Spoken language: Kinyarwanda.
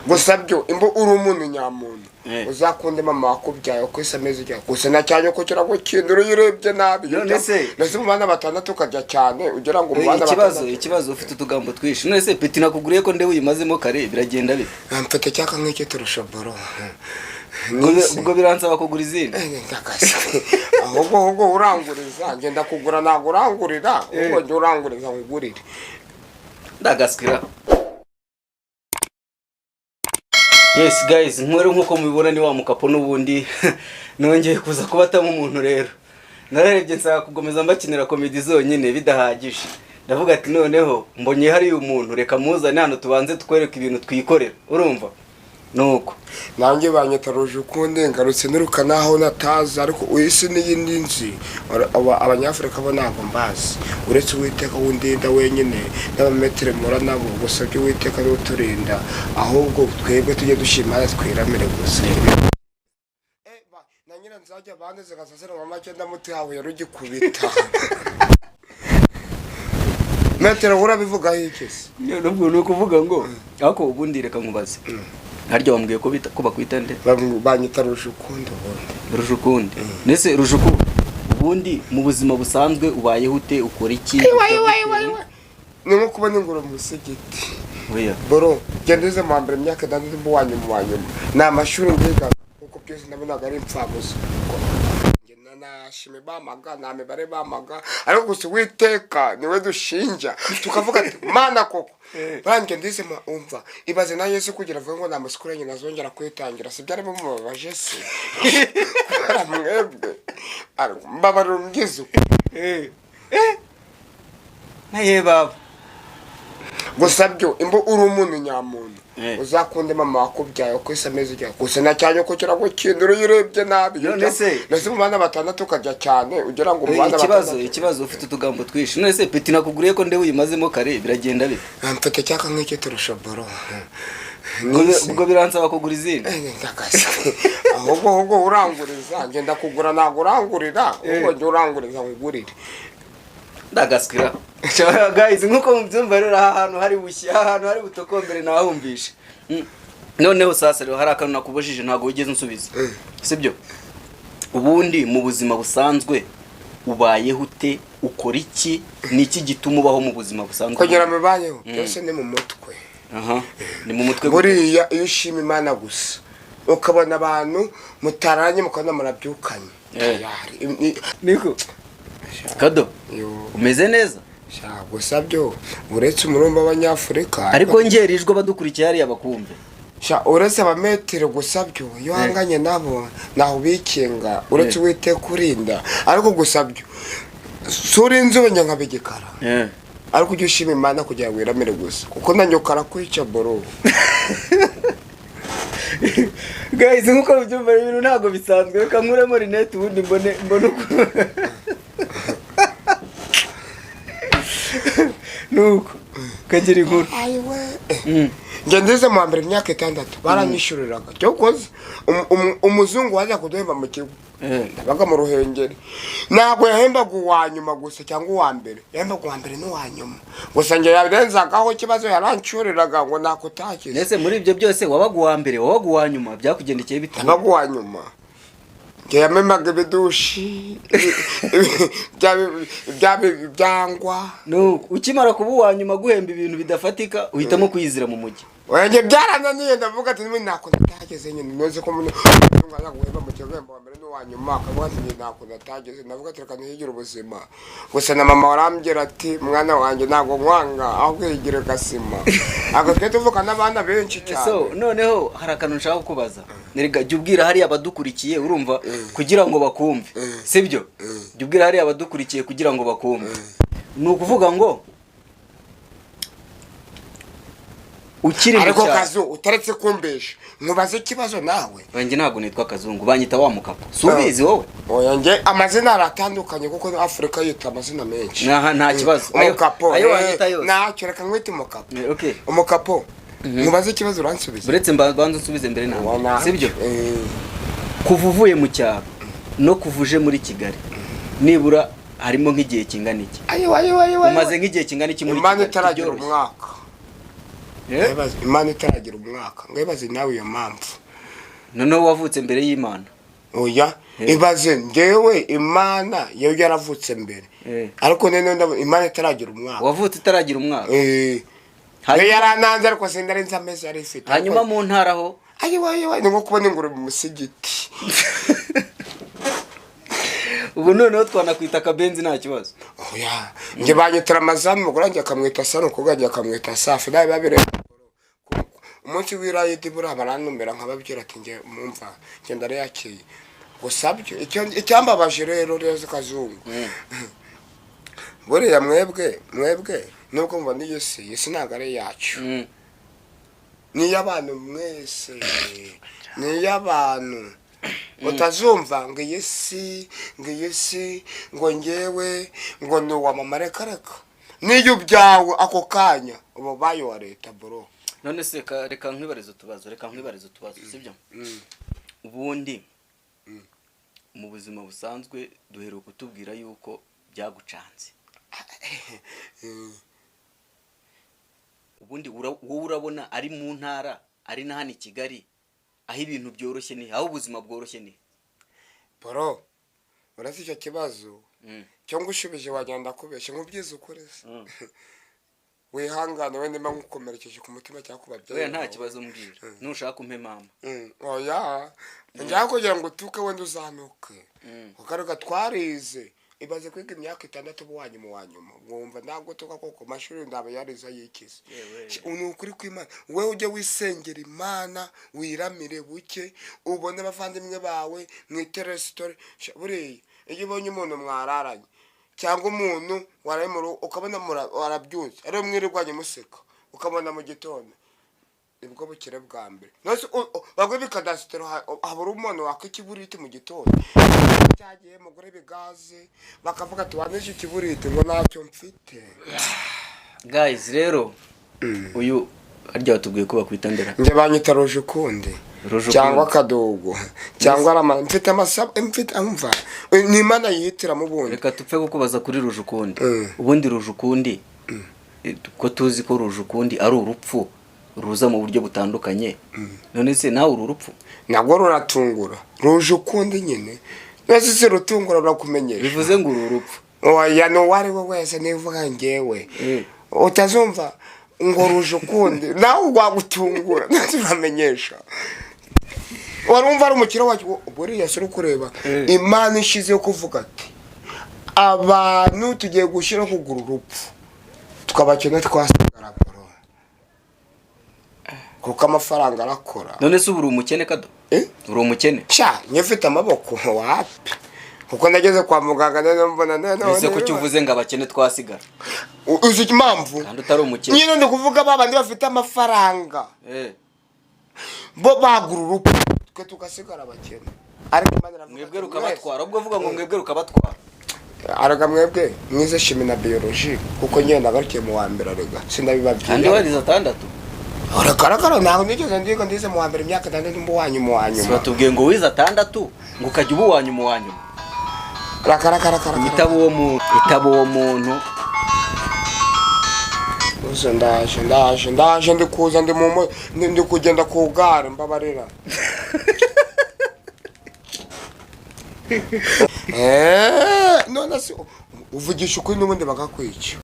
gusa byo imbo uri umuntu nyamuntu uzakunde mama wakubyaye uko isa ameze ujya gusa na cyane ko kira gukindura urebye nabi none se mu bana batandatu ukajya cyane ugira ngo mu bana batandatu ikibazo ufite utugambo twishi none se peti nakuguriye ko ndewe uyimazemo kare biragenda bite mfite cyaka nk'iki turusha boro ubwo biransaba kugura izindi ahubwo uranguriza ngenda kugura ntago urangurira ubwo njye uranguriza ngugurire ndagaskira. Yes guys, nkuko mubibona ni wa mukapo n'ubundi nongeye kuza kubatamo umuntu rero. Nararebye nsaka kugomeza mbakinira comedy zonyine bidahagije. Ndavuga ati noneho mbonye hari umuntu reka muzane hano tubanze tukwereka ibintu twikorera. Urumva? Nuko nanjye banyetaruje ukundi ngarutse niruka naho nataza ariko uyisi n'iyindi nzi abanyafrika bo ntabwo mbazi uretse Uwiteka wundinda wenyine n'abametere mura nabo gusa byo Uwiteka no turinda ahubwo twebwe tujye dushima twiramire gusa na nyina nzajya bandeze gasasera mama cyenda muti hawe yarugikubita metere urabivuga hikese nubwo no kuvuga ngo ako ubundi reka nkubaze haryo wambwiye ko bakwita nde banyita Rujukundi Rujukundi nese Rujuku ubundi mu buzima busanzwe ubayeho ute ukora iki ni nko kubona ingoro mu musigiti oya boro gendeze mu mbere myaka ndandi mu wanyuma na amashuri ngiga kuko byose nabonaga ari impfabusa nashime bamaga name bare bamaga ariko gusa Uwiteka niwe dushinja tukavuga ati mana koko banjye ndize umva ibaze na Yesu kugira vuga ngo namusikuranye nazongera kwitangira si byari mu babaje se mwebwe ariko mbabaro ngizo naye baba gusa byo imbo uri umuntu nyamuntu uzakunde mama wakubyaye uko isa ameze ujya gusa na cyane ko kira gukindura urebye nabi none se mu bana batandatu ukajya cyane ugira ngo mu bana batandatu ikibazo ufite utugambo twishi none se peti nakuguriye ko ndewe uyimazemo kare biragenda bite mfite cyaka nk'iki turusha boro ubwo biransaba kugura izindi ahubwo uranguriza ngenda kugura ntago urangurira ubwo njye uranguriza ngugurire ndagaskira. Guys nkuko mubyumva rero ahantu hari bushya ahantu hari butokombere nahumvishe noneho sasa rero hari akantu nakubujije ntago wigeze nsubiza sibyo ubundi mu buzima busanzwe ubayeho ute ukora iki niki gituma ubaho mu buzima busanzwe kugera mu banyeho byose ni mu mutwe ni mu mutwe buriya iyo ushima Imana gusa ukabona abantu mutaranye mukana murabyukanye niko kado umeze neza gusa byo uretse umurumba w'abanyafrika ariko ngerijwe badukurikiye hari abakumve uretse abametero gusa byo iyo hanganye nabo naho bikinga uretse Uwiteka kurinda ariko gusa byo suri inzobanya nkabigikara ariko ujye ushima Imana kugira ngo wiramire gusa kuko nanyokara kwica boro guys nkuko mubyumva ibintu ntago bisanzwe reka nkuremo rinete ubundi mbone nuko kagira inkuru ngendeze mu mbere imyaka 6 baranyishuriraga cyo koze umuzungu waza kuduhemba mu kigo ndabaga mu Ruhengeri ntabwo yahembaga uwanyuma gusa cyangwa uwa mbere yahembaga uwa mbere n'uwanyuma gusa nge yabenzagaho kibazo yaranshuriraga ngo nakutakize nese muri ibyo byose wabaga uwa mbere wabaga uwanyuma byakugendekeye bite wabaga uwanyuma yamemaga bidushi byangwa no ukimara kuba uwanyuma guhemba ibintu bidafatika uhitamo kwizira mu mujyi wenge byarananiye ndavuga ati nimwe nako natageze nyine noze ko mwana guhemba mu kigwembo wa mbere n'uwanyuma akavuga ati nako natageze ndavuga ati reka nihigira ubuzima gusa na mama warambgira ati mwana wanjye ntago nkwanga aho kwigire gasima ako twe tuvuka n'abana benshi cyane so noneho hari akantu nshaka kubaza nerega jya ubwira hari abadukurikiye urumva kugira ngo bakumve sibyo jya ubwira hari abadukurikiye kugira ngo bakumve nukuvuga ngo ukiri ariko kazu utaretse kumbesha nkubaze ikibazo nawe banjye ntago nitwa Kazungu banyita wa mukapo subizi wowe oya nge amazina aratandukanye kuko Afrika yita amazina menshi nta kibazo ayo wanyita yose nacyo reka nkwite umukapo okay umukapo nkubaze ikibazo uransubiza buretse mbanza nsubize mbere nawe sibyo kuva uvuye mu cyaro no kuvuje muri Kigali nibura harimo nk'igihe kingana iki ayo umaze nk'igihe kingana iki muri Kigali Imana itaragira umwaka Ngebaze Imana itaragira umwaka. Ngebaze nawe iyo mpamvu. Noneho wavutse mbere y'Imana. Oya, ibaze ngewe Imana yo yaravutse mbere. Ariko none Imana itaragira umwaka. Wavutse itaragira umwaka. Yarananze ariko sindari nzameze yari ifite. Hanyuma mu ntara ho. Ayiwa, ngo kubona ingurube mu musigiti. Ubu noneho twanakwita akabenzi nta kibazo. Oya, nge banyitira amazani mugura nge akamwita Sano kugajya akamwita Safi nawe babire. Umunsi w'irayidi bura baranumera nkababwira ati nge mumva nge ndare yakiye. Gusabyo icyambabaje rero reze kazungu. Buriya mwebwe nubwo mva ni yesi nagare yacu. Ni y'abantu mwese. Ni y'abantu. Utazumva ngo yesi ngo ngewe ngo ni wa mama reka niyo byawe ako kanya ubu bayo wa leta bro. None se reka nkwibariza utubazo sibyo? Ubundi mu buzima busanzwe duheruka kutubwira yuko byagucanze. Ubundi wowe urabona ari mu ntara ari na hano i Kigali aho ibintu byoroshye ni aho ubuzima bworoshye ni bro. Urasi icyo kibazo cyo ngushubije wagenda kubesha nkubyiza ukorese. Wihangane wende mba ngukomerekeje ku mutima cyakubabye. Oya nta kibazo mbwira. Nushaka umpe mama. Oya. Njya kugira ngo tuke wende uzanuke. Ukaruka twarize. Ibaze kwiga imyaka 6 mu wanyuma. Mwumva ntabwo tuka koko mashuri ndaba yariza yikize. Unukuri kw'Imana. Wewe ujye wisengera Imana, wiramire buke, ubone abavandimwe bawe, mwitere story. Buriya iyo ubonye umuntu mwararanye cyangwa umuntu warayimuru ukabona warabyuze ari mwirirwanye museka ukabona mu gitondo nibwo bukire bwa mbere. Nose bagwe bikadasitero habura umuntu wakikiburite mu gitondo cyagiye mugore bigaze bakavuga ati waneje ikiburite ngo ntacyo mfite. Guys rero uyu arya watubwiye ko bakwitandera nje banyita Rujukundi cyangwa Kadogo cyangwa rama mfite amasaba mfite amva ni Imana yihitira mu bundi. Reka tupfe kukubaza kuri Rujukundi. Ubundi Rujukundi ko tuzi ko Rujukundi ari urupfu ruza mu buryo butandukanye. None se nawe urupfu nagwo ruratungura. Rujukundi nyine nese se rutungura barakumenyesha bivuze ngo urupfu. Oya no wari we wese nivuga ngewe utazumva ngo Rujukundi nawe ugwagutungura ntazamenyesha. Warumva ari umukiro wacu buriya suri kureba Imana ishize kuvuga ati abantu tugiye gushira kugura urupfu tukabakena twasigara bro kuko amafaranga arakora. None se uri umukene Kado? Uri umukene? Sha nyefite amaboko wapi kuko nageze kwa muganga none mbona none ese ko cyuvuze ngo abakene twasigara. Uzi impamvu kandi utari umukene nyine ndi kuvuga babandi bafite amafaranga bo bagura urupfu twe tugasigara abakene. Ariko Imana iravuga mwebwe rukabatwara ubwo vuga ngo mwebwe rukabatwara. Araga mwebwe mwize shimi na biology kuko nyine ndagarukiye mu wa mbere arega sindabibabwiye. Kandi wariza 6. Karakara ntago nigeze ndize mu wa mbere imyaka 6 mu wanyuma. Batubwiye ngo wiza 6 ngo ukajya ubu wanyuma. Karakara itabo wo muntu uzo ndaje ndikuza ndi kugenda ku gare mbabarira. None se uvugisha ukuri n'ubundi bagakwica.